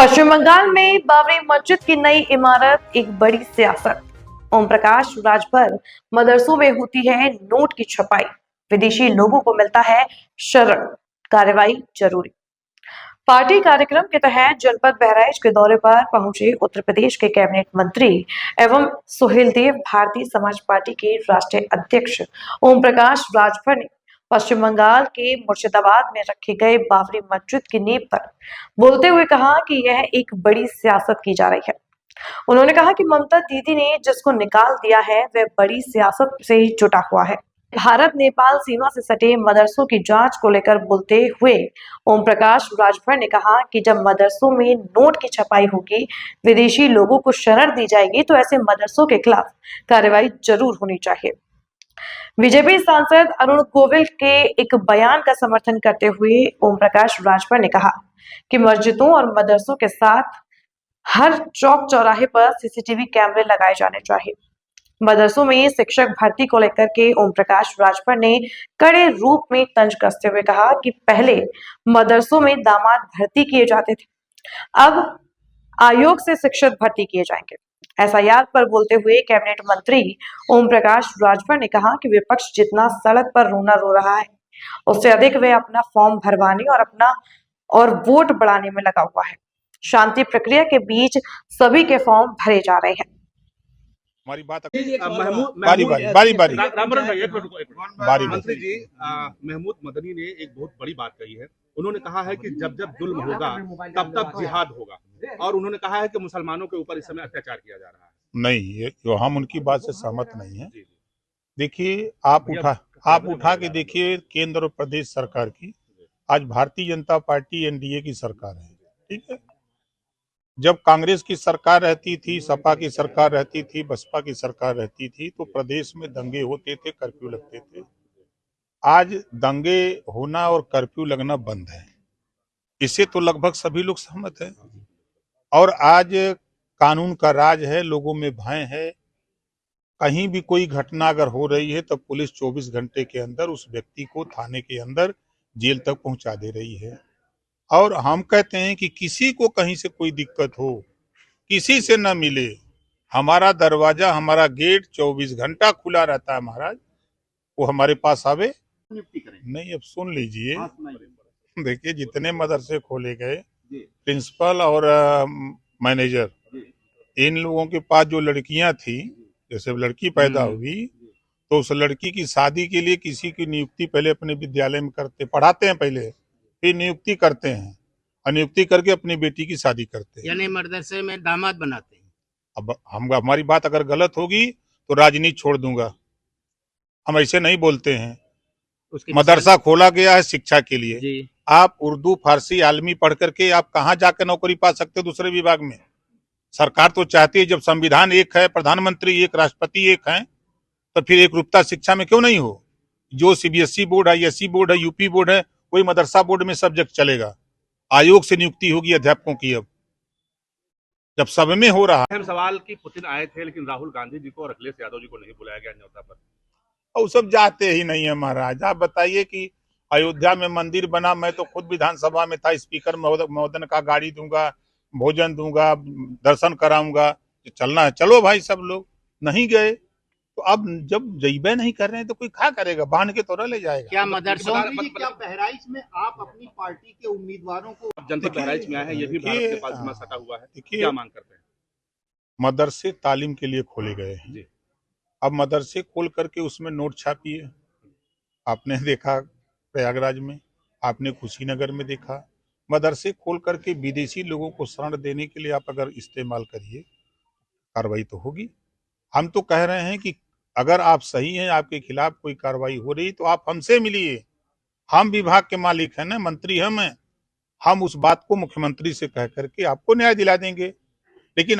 पश्चिम बंगाल में बाबरी मस्जिद की नई इमारत एक बड़ी सियासत। ओम प्रकाश राजभर मदरसों में होती है नोट की छपाई, विदेशी लोगों को मिलता है शरण, कार्रवाई जरूरी। पार्टी कार्यक्रम के तहत जनपद बहराइच के दौरे पर पहुंचे उत्तर प्रदेश के कैबिनेट मंत्री एवं सुहेलदेव भारतीय समाज पार्टी के राष्ट्रीय अध्यक्ष ओम प्रकाश राजभर ने पश्चिम बंगाल के मुर्शिदाबाद में रखे गए बाबरी मस्जिद की नींव पर बोलते हुए कहा कि यह एक बड़ी सियासत की जा रही है। उन्होंने कहा कि ममता दीदी ने जिसको निकाल दिया है वह बड़ी सियासत से जुटा हुआ है। भारत नेपाल सीमा से सटे मदरसों की जांच को लेकर बोलते हुए ओम प्रकाश राजभर ने कहा कि जब मदरसों में नोट की छपाई होगी, विदेशी लोगों को शरण दी जाएगी, तो ऐसे मदरसों के खिलाफ कार्रवाई जरूर होनी चाहिए। बीजेपी सांसद अरुण गोविल के एक बयान का समर्थन करते हुए ओम प्रकाश राजभर ने कहा कि मस्जिदों और मदरसों के साथ हर चौक चौराहे पर सीसीटीवी कैमरे लगाए जाने चाहिए। मदरसों में शिक्षक भर्ती को लेकर के ओम प्रकाश राजभर ने कड़े रूप में तंज कसते हुए कहा कि पहले मदरसों में दामाद भर्ती किए जाते थे, अब आयोग से शिक्षक भर्ती किए जाएंगे। एसआईआर पर बोलते हुए कैबिनेट मंत्री ओम प्रकाश राजभर ने कहा कि विपक्ष जितना सड़क पर रोना रो रहा है, उससे अधिक वे अपना फॉर्म भरवाने और वोट बढ़ाने में लगा हुआ है। शांति प्रक्रिया के बीच सभी के फॉर्म भरे जा रहे हैं। हमारी बात बारी बारी रामबरन भाई एक बारी मंत्री जी महमूद मदनी ने एक बहुत बड़ी बात कही है। उन्होंने कहा है कि जब जब जुल्म होगा तब तब जिहाद होगा, और उन्होंने कहा है कि मुसलमानों के ऊपर इस समय अत्याचार किया जा रहा है। नहीं, ये हम उनकी बात से सहमत नहीं है। देखिए, आप उठा के देखिए, केंद्र और प्रदेश सरकार की आज भारतीय जनता पार्टी एनडीए की सरकार है, ठीक है। जब कांग्रेस की सरकार रहती थी, सपा की सरकार रहती थी, बसपा की सरकार रहती थी, तो प्रदेश में दंगे होते थे, कर्फ्यू लगते थे। आज दंगे होना और कर्फ्यू लगना बंद है, इससे तो लगभग सभी लोग सहमत हैं। और आज कानून का राज है, लोगों में भय है। कहीं भी कोई घटना अगर हो रही है तो पुलिस 24 घंटे के अंदर उस व्यक्ति को थाने के अंदर जेल तक पहुंचा दे रही है। और हम कहते हैं कि किसी को कहीं से कोई दिक्कत हो, किसी से न मिले, हमारा दरवाजा, हमारा गेट 24 घंटा खुला रहता है महाराज। वो हमारे पास आवे। नहीं, अब सुन लीजिए, देखिए, जितने मदरसे खोले गए, प्रिंसिपल और मैनेजर, इन लोगों के पास जो लड़कियां थी, जैसे लड़की पैदा हुई तो उस लड़की की शादी के लिए किसी की नियुक्ति पहले अपने विद्यालय में पढ़ाते हैं, पहले फिर नियुक्ति करते हैं, और नियुक्ति करके अपनी बेटी की शादी करते हैं, यानी मदरसे में दामाद बनाते हैं। अब हमारी बात अगर गलत होगी तो राजनीति छोड़ दूंगा। हम ऐसे नहीं बोलते हैं। मदरसा खोला गया है शिक्षा के लिए। आप उर्दू, फारसी, आलमी पढ़ करके आप कहाँ जाकर नौकरी पा सकते हो दूसरे विभाग में? सरकार तो चाहती है, जब संविधान एक है, प्रधानमंत्री एक, राष्ट्रपति एक है, तो फिर एक रूपता शिक्षा में क्यों नहीं हो? जो सीबीएसई बोर्ड है, आईएससी बोर्ड है, यूपी बोर्ड है, वही मदरसा बोर्ड में सब्जेक्ट चलेगा। आयोग से नियुक्ति होगी अध्यापकों की। अब जब सब में हो रहा अहम सवाल कि पुतिन आए थे लेकिन राहुल गांधी जी को और अखिलेश यादव जी को नहीं बुलाया गया न्योता पर। और सब जाते ही नहीं है महाराज। आप बताइए कि अयोध्या में मंदिर बना, मैं तो खुद विधानसभा में था, स्पीकर महोदय ने कहा गाड़ी दूंगा, भोजन दूंगा, दर्शन कराऊंगा, चलना है चलो भाई, सब लोग नहीं गए। तो अब जब जइबे नहीं कर रहे हैं तो कोई क्या करेगा? बांध के थोड़ा ले जाएगा। क्या मदरसों क्या बहराइच में आप अपनी पार्टी के उम्मीदवारों को जनपद बहराइच में आए हैं, ये भी भारत के पास सीमा सटा हुआ है, क्या मांग करते हैं? मदरसे तालीम के लिए खोले गए हैं। अब मदरसे खोल करके उसमें नोट छापिए। आपने देखा प्रयागराज में, आपने कुशीनगर में देखा। मदरसे खोल करके विदेशी लोगों को शरण देने के लिए आप अगर इस्तेमाल करिए, कार्रवाई तो होगी। हम तो कह रहे हैं कि अगर आप सही हैं, आपके खिलाफ कोई कार्रवाई हो रही तो आप हमसे मिलिए। हम विभाग के मालिक हैं ना, मंत्री हम हैं। हम उस बात को मुख्यमंत्री से कह करके आपको न्याय दिला देंगे। लेकिन